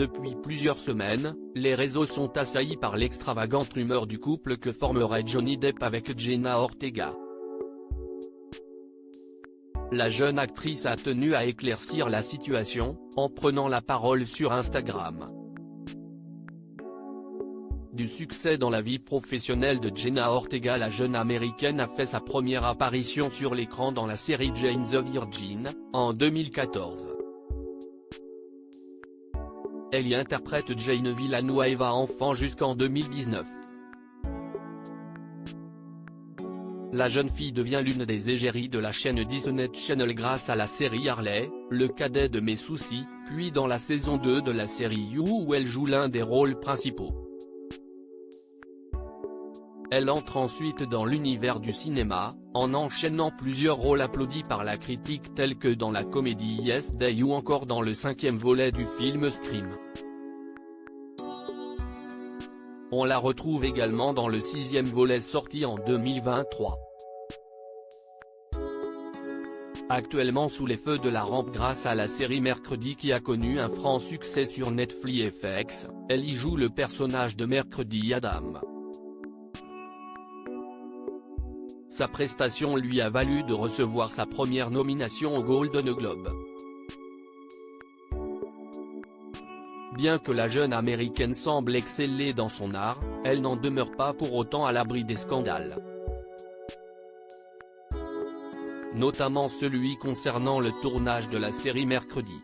Depuis plusieurs semaines, les réseaux sont assaillis par l'extravagante rumeur du couple que formerait Johnny Depp avec Jenna Ortega. La jeune actrice a tenu à éclaircir la situation, en prenant la parole sur Instagram. Du succès dans la vie professionnelle de Jenna Ortega, la jeune américaine a fait sa première apparition sur l'écran dans la série Jane the Virgin, en 2014. Elle y interprète Jane Villanueva enfant jusqu'en 2019. La jeune fille devient l'une des égéries de la chaîne Disney Channel grâce à la série Harley, le cadet de mes soucis, puis dans la saison 2 de la série You où elle joue l'un des rôles principaux. Elle entre ensuite dans l'univers du cinéma, en enchaînant plusieurs rôles applaudis par la critique tels que dans la comédie Yes Day ou encore dans le 5e volet du film Scream. On la retrouve également dans le 6e volet sorti en 2023. Actuellement sous les feux de la rampe grâce à la série Mercredi qui a connu un franc succès sur Netflix, elle y joue le personnage de Mercredi Adam. Sa prestation lui a valu de recevoir sa première nomination au Golden Globe. Bien que la jeune américaine semble exceller dans son art, elle n'en demeure pas pour autant à l'abri des scandales. Notamment celui concernant le tournage de la série Mercredi.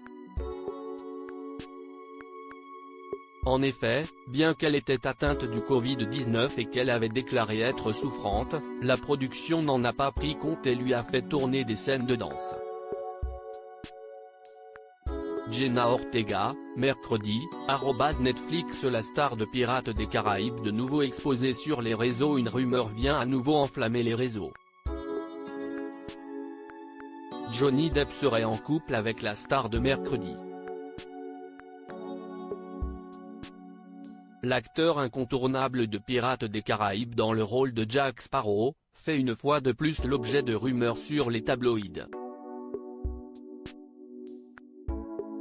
En effet, bien qu'elle était atteinte du Covid-19 et qu'elle avait déclaré être souffrante, la production n'en a pas pris compte et lui a fait tourner des scènes de danse. Jenna Ortega, mercredi, @Netflix. La star de Pirates des Caraïbes de nouveau exposée sur les réseaux. Une rumeur vient à nouveau enflammer les réseaux. Johnny Depp serait en couple avec la star de Mercredi. L'acteur incontournable de Pirates des Caraïbes dans le rôle de Jack Sparrow, fait une fois de plus l'objet de rumeurs sur les tabloïds.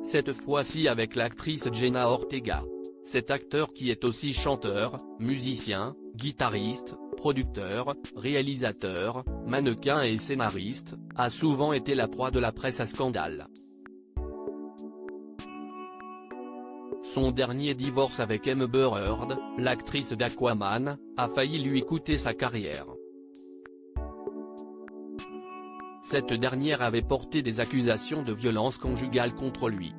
Cette fois-ci avec l'actrice Jenna Ortega. Cet acteur qui est aussi chanteur, musicien, guitariste, producteur, réalisateur, mannequin et scénariste, a souvent été la proie de la presse à scandale. Son dernier divorce avec Amber Heard, l'actrice d'Aquaman, a failli lui coûter sa carrière. Cette dernière avait porté des accusations de violence conjugale contre lui.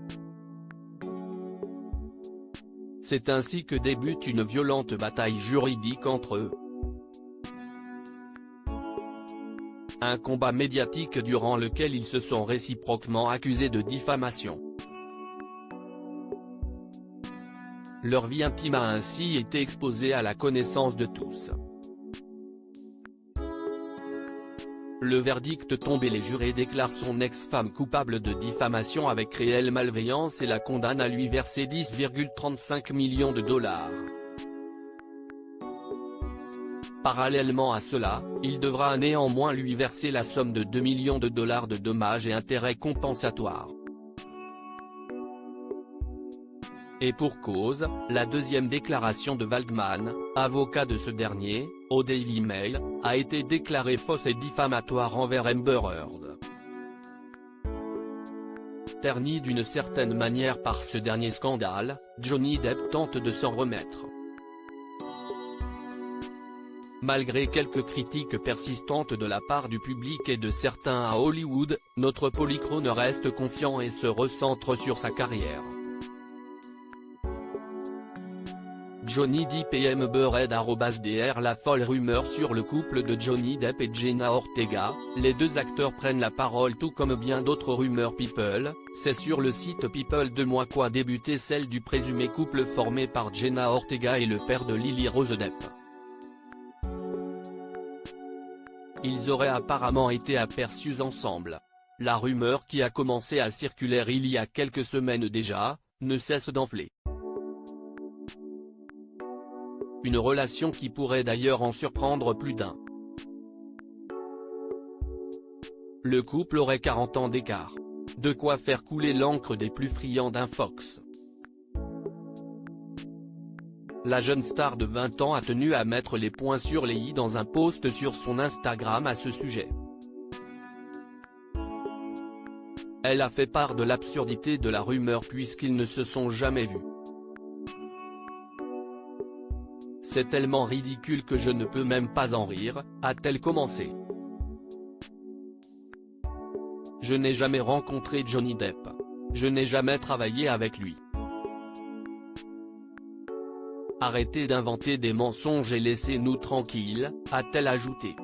C'est ainsi que débute une violente bataille juridique entre eux. Un combat médiatique durant lequel ils se sont réciproquement accusés de diffamation. Leur vie intime a ainsi été exposée à la connaissance de tous. Le verdict tombe et les jurés déclarent son ex-femme coupable de diffamation avec réelle malveillance et la condamnent à lui verser 10,35 millions de dollars. Parallèlement à cela, il devra néanmoins lui verser la somme de 2 millions de dollars de dommages et intérêts compensatoires. Et pour cause, la deuxième déclaration de Waldman, avocat de ce dernier, au Daily Mail, a été déclarée fausse et diffamatoire envers Amber Heard. Terni d'une certaine manière par ce dernier scandale, Johnny Depp tente de s'en remettre. Malgré quelques critiques persistantes de la part du public et de certains à Hollywood, notre polychrone reste confiant et se recentre sur sa carrière. Johnny Depp et Amber Heard @Dr. La folle rumeur sur le couple de Johnny Depp et Jenna Ortega, les deux acteurs prennent la parole tout comme bien d'autres rumeurs People, c'est sur le site People de mois qu'a débuté celle du présumé couple formé par Jenna Ortega et le père de Lily Rose Depp. Ils auraient apparemment été aperçus ensemble. La rumeur qui a commencé à circuler il y a quelques semaines déjà, ne cesse d'enfler. Une relation qui pourrait d'ailleurs en surprendre plus d'un. Le couple aurait 40 ans d'écart. De quoi faire couler l'encre des plus friands d'un Fox. La jeune star de 20 ans a tenu à mettre les points sur les i dans un post sur son Instagram à ce sujet. Elle a fait part de l'absurdité de la rumeur puisqu'ils ne se sont jamais vus. C'est tellement ridicule que je ne peux même pas en rire, a-t-elle commencé. Je n'ai jamais rencontré Johnny Depp. Je n'ai jamais travaillé avec lui. Arrêtez d'inventer des mensonges et laissez-nous tranquilles, a-t-elle ajouté.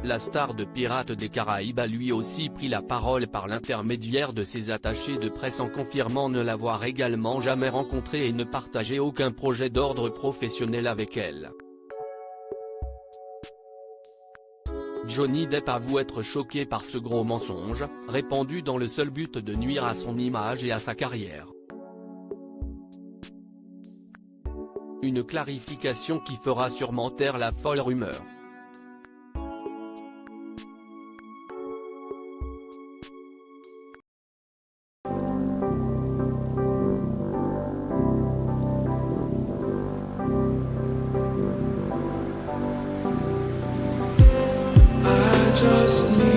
La star de Pirates des Caraïbes a lui aussi pris la parole par l'intermédiaire de ses attachés de presse en confirmant ne l'avoir également jamais rencontrée et ne partager aucun projet d'ordre professionnel avec elle. Johnny Depp avoue être choqué par ce gros mensonge, répandu dans le seul but de nuire à son image et à sa carrière. Une clarification qui fera sûrement taire la folle rumeur. Just need